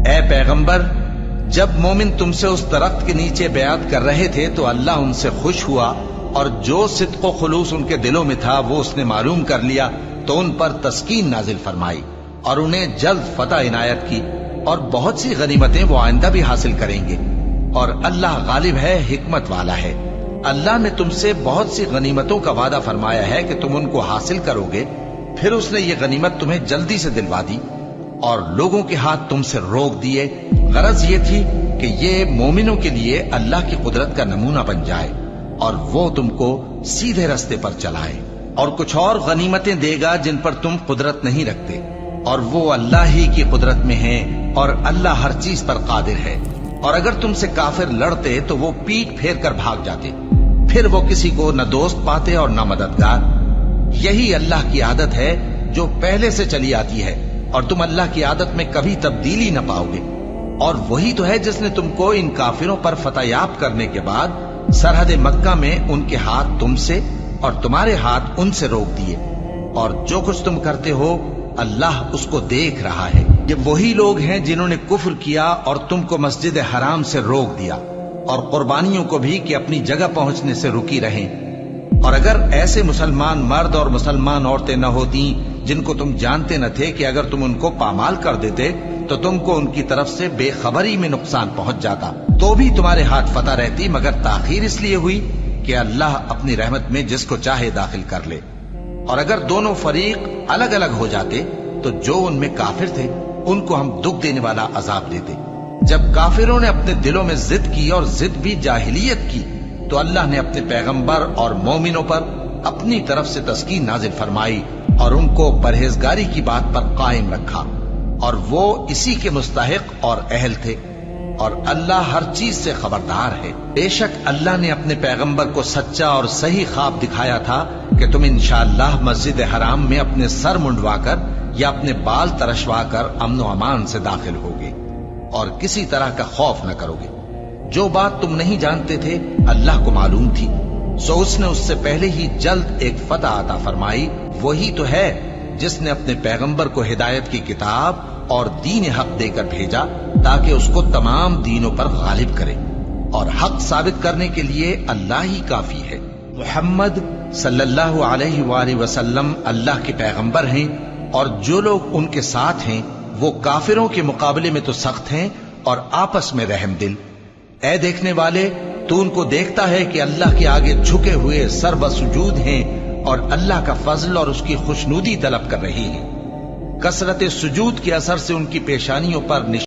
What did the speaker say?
اے پیغمبر، جب مومن تم سے اس درخت کے نیچے بیعت کر رہے تھے تو اللہ ان سے خوش ہوا، اور جو صدق و خلوص ان کے دلوں میں تھا وہ اس نے معلوم کر لیا، تو ان پر تسکین نازل فرمائی اور انہیں جلد فتح عنایت کی، اور بہت سی غنیمتیں وہ آئندہ بھی حاصل کریں گے، اور اللہ غالب ہے، حکمت والا ہے۔ اللہ نے تم سے بہت سی غنیمتوں کا وعدہ فرمایا ہے کہ تم ان کو حاصل کرو گے، پھر اس نے یہ غنیمت تمہیں جلدی سے دلوا دی اور لوگوں کے ہاتھ تم سے روک دیے۔ غرض یہ تھی کہ یہ مومنوں کے لیے اللہ کی قدرت کا نمونہ بن جائے اور وہ تم کو سیدھے رستے پر چلائے، اور کچھ اور غنیمتیں دے گا جن پر تم قدرت نہیں رکھتے، اور وہ اللہ ہی کی قدرت میں ہیں، اور اللہ ہر چیز پر قادر ہے۔ اور اگر تم سے کافر لڑتے تو وہ پیٹ پھیر کر بھاگ جاتے، پھر وہ کسی کو نہ دوست پاتے اور نہ مددگار۔ یہی اللہ کی عادت ہے جو پہلے سے چلی آتی ہے، اور تم اللہ کی عادت میں کبھی تبدیلی نہ پاؤ گے۔ اور وہی تو ہے جس نے تم کو ان کافروں پر فتح یاب کرنے کے بعد سرحد مکہ میں ان کے ہاتھ تم سے اور تمہارے ہاتھ ان سے روک دیے، اور جو کچھ تم کرتے ہو اللہ اس کو دیکھ رہا ہے۔ یہ وہی لوگ ہیں جنہوں نے کفر کیا اور تم کو مسجد حرام سے روک دیا، اور قربانیوں کو بھی کہ اپنی جگہ پہنچنے سے رکی رہیں۔ اور اگر ایسے مسلمان مرد اور مسلمان عورتیں نہ ہوتی جن کو تم جانتے نہ تھے کہ اگر تم ان کو پامال کر دیتے تو تم کو ان کی طرف سے بے خبری میں نقصان پہنچ جاتا، تو بھی تمہارے ہاتھ فتح رہتی، مگر تاخیر اس لیے ہوئی کہ اللہ اپنی رحمت میں جس کو چاہے داخل کر لے۔ اور اگر دونوں فریق الگ الگ ہو جاتے تو جو ان میں کافر تھے ان کو ہم دکھ دینے والا عذاب دیتے۔ جب کافروں نے اپنے دلوں میں ضد کی، اور ضد بھی جاہلیت کی، تو اللہ نے اپنے پیغمبر اور مومنوں پر اپنی طرف سے تسکین نازل فرمائی اور ان کو پرہیزگاری کی بات پر قائم رکھا، اور وہ اسی کے مستحق اور اہل تھے، اور اللہ ہر چیز سے خبردار ہے۔ بے شک اللہ نے اپنے پیغمبر کو سچا اور صحیح خواب دکھایا تھا کہ تم انشاءاللہ مسجد حرام میں اپنے سر منڈوا کر یا اپنے بال ترشوا کر امن و امان سے داخل ہوگے اور کسی طرح کا خوف نہ کرو گے۔ جو بات تم نہیں جانتے تھے اللہ کو معلوم تھی، سو اس نے اس سے پہلے ہی جلد ایک فتح عطا فرمائی۔ وہی تو ہے جس نے اپنے پیغمبر کو ہدایت کی کتاب اور دین حق دے کر بھیجا تاکہ اس کو تمام دینوں پر غالب کرے، اور حق ثابت کرنے کے لیے اللہ ہی کافی ہے۔ محمد صلی اللہ علیہ وآلہ وسلم اللہ کے پیغمبر ہیں، اور جو لوگ ان کے ساتھ ہیں وہ کافروں کے مقابلے میں تو سخت ہیں اور آپس میں رحم دل۔ اے دیکھنے والے، تو ان کو دیکھتا ہے کہ اللہ کے آگے جھکے ہوئے سر بسجود ہیں اور اللہ کا فضل اور اس کی خوشنودی طلب کر رہی ہیں۔ کثرت سجود کے اثر سے ان کی پیشانیوں پر